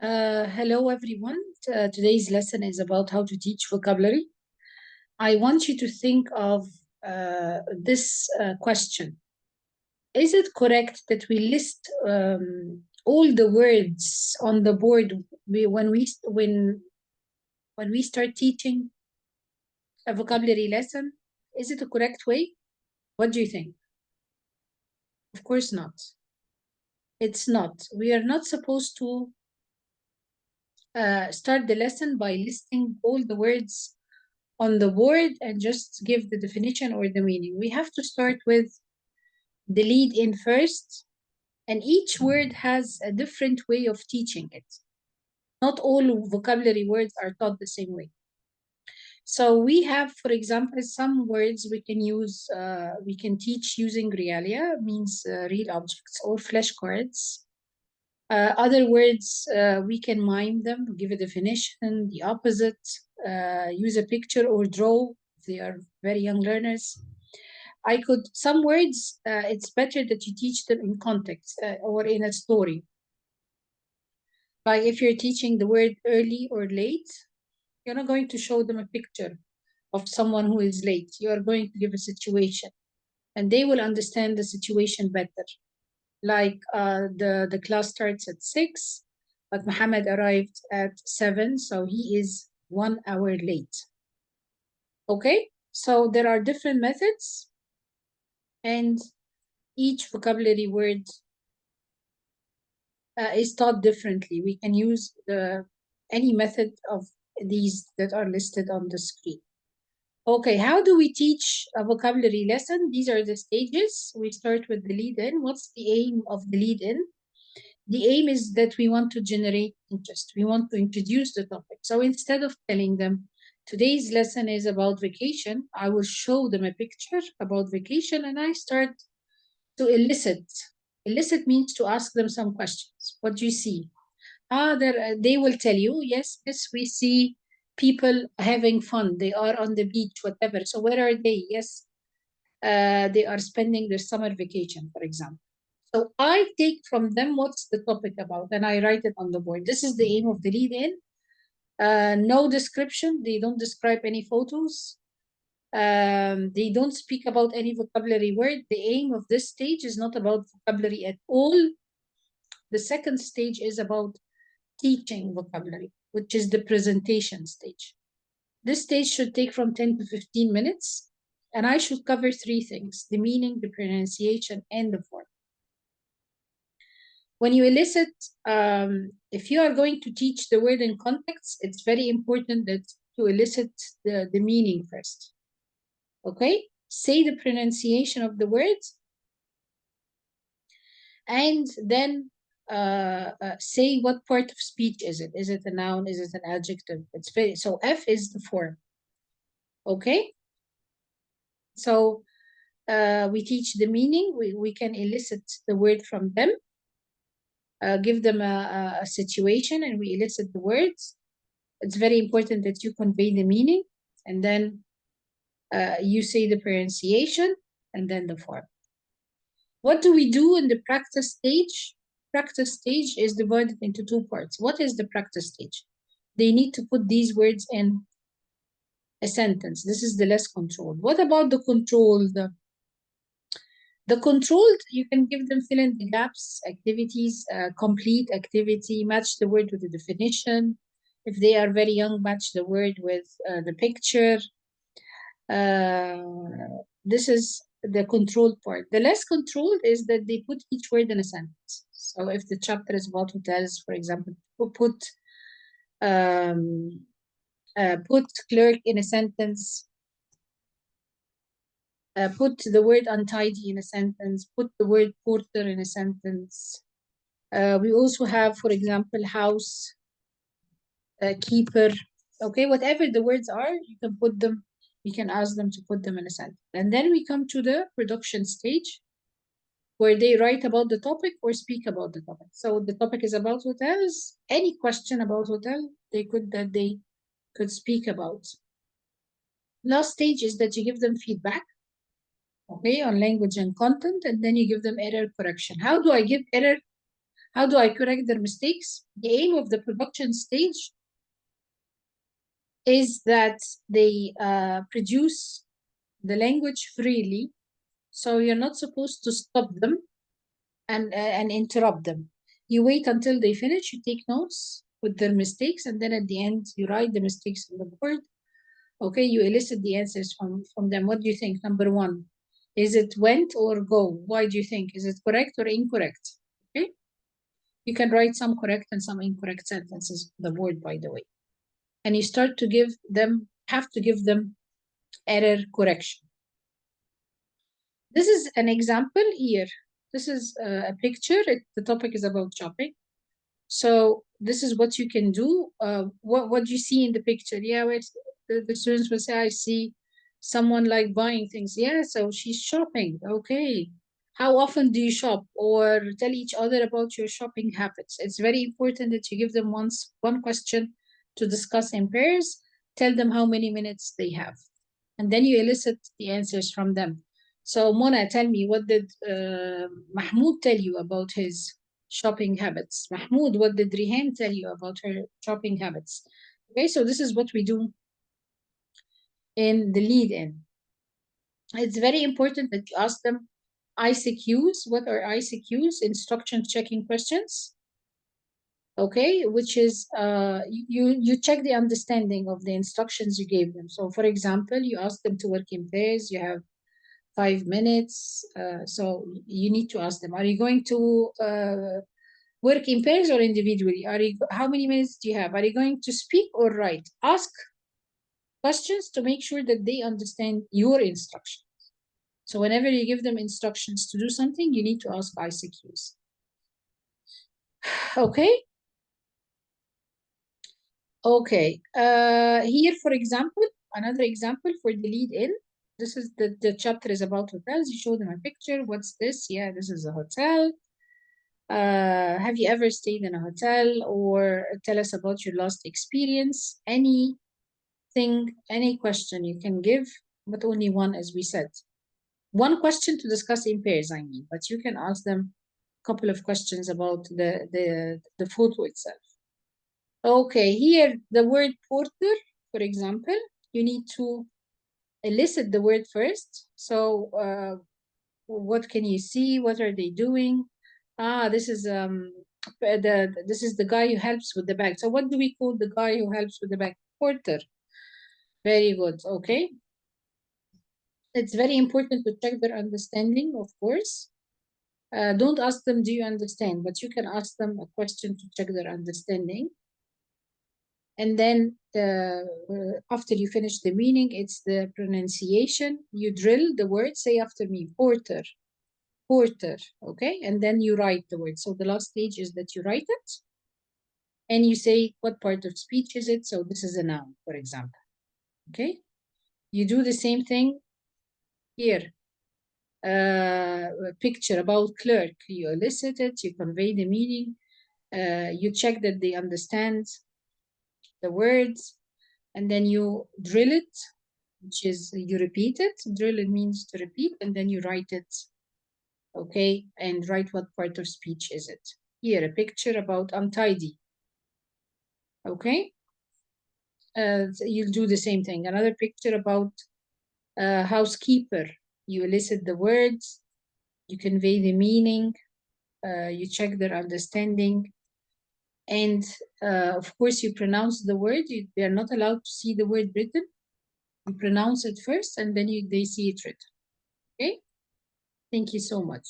Hello, everyone. Today's lesson is about how to teach vocabulary. I want you to think of this question. Is it correct that we list all the words on the board when we start teaching a vocabulary lesson? Is it a correct way? What do you think? Of course not. It's not. We are not supposed to start the lesson by listing all the words on the board and just give the definition or the meaning. We have to start with the lead in first, and each word has a different way of teaching it. Not all vocabulary words are taught the same way. So we have, for example, some words we can use, we can teach using realia, means real objects, or flashcards. Other words, we can mime them, give a definition, the opposite, use a picture or draw if they are very young learners. Some words, it's better that you teach them in context or in a story. Like if you're teaching the word early or late, you're not going to show them a picture of someone who is late. You are going to give a situation, and they will understand the situation better. Like the class starts at 6, but Muhammad arrived at 7, so he is 1 hour late. Okay, so there are different methods, and each vocabulary word is taught differently. We can use any method of these that are listed on the screen. Okay, how do we teach a vocabulary lesson? These are the stages. We start with the lead-in. What's the aim of the lead-in? The aim is that we want to generate interest. We want to introduce the topic. So instead of telling them, today's lesson is about vacation, I will show them a picture about vacation, and I start to elicit. Elicit means to ask them some questions. What do you see? They will tell you, yes, we see people having fun. They are on the beach, whatever. So where are they? Yes, they are spending their summer vacation, for example. So I take from them what's the topic about, and I write it on the board. This is the aim of the lead-in. No description. They don't describe any photos. They don't speak about any vocabulary word. The aim of this stage is not about vocabulary at all. The second stage is about teaching vocabulary, which is the presentation stage. This stage should take from 10 to 15 minutes, and I should cover 3 things: the meaning, the pronunciation, and the form. When you elicit, if you are going to teach the word in context, it's very important that to elicit the meaning first. Okay? Say the pronunciation of the words, and then say what part of speech is it. Is it a noun? Is it an adjective? So F is the form. Okay? So we teach the meaning. We can elicit the word from them. Give them a situation, and we elicit the words. It's very important that you convey the meaning, and then you say the pronunciation, and then the form. What do we do in the practice stage? Practice stage is divided into 2 parts. What is the practice stage? They need to put these words in a sentence. This is the less controlled. What about the controlled? The controlled, you can give them fill in the gaps, activities, complete activity, match the word with the definition. If they are very young, match the word with the picture. This is the controlled part. The less controlled is that they put each word in a sentence. So if the chapter is about hotels, for example, put clerk in a sentence. Put the word untidy in a sentence, put the word porter in a sentence. We also have, for example, house, keeper. Okay, whatever the words are, you can put them, you can ask them to put them in a sentence. And then we come to the production stage, where they write about the topic or speak about the topic. So the topic is about hotels. Any question about hotel, they could speak about. Last stage is that you give them feedback. Okay, on language and content, and then you give them error correction. How do I give error How do I correct their mistakes? The aim of the production stage is that they produce the language freely. So you're not supposed to stop them and interrupt them. You wait until they finish, you take notes with their mistakes, and then at the end, you write the mistakes on the board. Okay, you elicit the answers from them. What do you think? Number one, is it went or go? Why do you think? Is it correct or incorrect? Okay, you can write some correct and some incorrect sentences on the board, by the way. And you start to have to give them error correction. This is an example here. This is a picture. The topic is about shopping. So this is what you can do. What do you see in the picture? Yeah, the students will say, I see someone like buying things. Yeah, so she's shopping. Okay. How often do you shop? Or tell each other about your shopping habits. It's very important that you give them one question to discuss in pairs. Tell them how many minutes they have. And then you elicit the answers from them. So Mona, tell me, what did Mahmoud tell you about his shopping habits? Mahmoud, what did Rihan tell you about her shopping habits? Okay, so this is what we do in the lead-in. It's very important that you ask them ICQs. What are ICQs? Instruction checking questions. Okay, which is you check the understanding of the instructions you gave them. So for example, you ask them to work in pairs, you have 5 minutes. So you need to ask them, are you going to work in pairs or individually? How many minutes do you have? Are you going to speak or write? Ask questions to make sure that they understand your instructions. So whenever you give them instructions to do something, you need to ask ICQs. Okay. Okay. Here, for example, another example for the lead-in. This is the chapter is about hotels. You show them a picture. What's this? Yeah, this is a hotel. Have you ever stayed in a hotel? Or tell us about your last experience. Anything, any question you can give, but only one, as we said. One question to discuss in pairs, I mean, but you can ask them a couple of questions about the photo itself. Okay, here the word porter, for example, you need to elicit the word first. So what can you see? What are they doing? Ah, this is the guy who helps with the bag. So what do we call the guy who helps with the bag? Porter. Very good. Okay. It's very important to check their understanding, of course. Don't ask them, do you understand? But you can ask them a question to check their understanding. And then after you finish the meaning, it's the pronunciation. You drill the word, say after me, porter, porter, okay? And then you write the word. So the last stage is that you write it. And you say, what part of speech is it? So this is a noun, for example, okay? You do the same thing here. A picture about clerk. You elicit it, you convey the meaning, you check that they understand the words, and then you drill it, which is you repeat it. Drill it means to repeat, and then you write it, okay? And write what part of speech is it. Here, a picture about untidy, okay? So you'll do the same thing. Another picture about housekeeper. You elicit the words, you convey the meaning, you check their understanding, and of course you pronounce the word. They are not allowed to see the word written. You pronounce it first, and then they see it written. Okay? Thank you so much.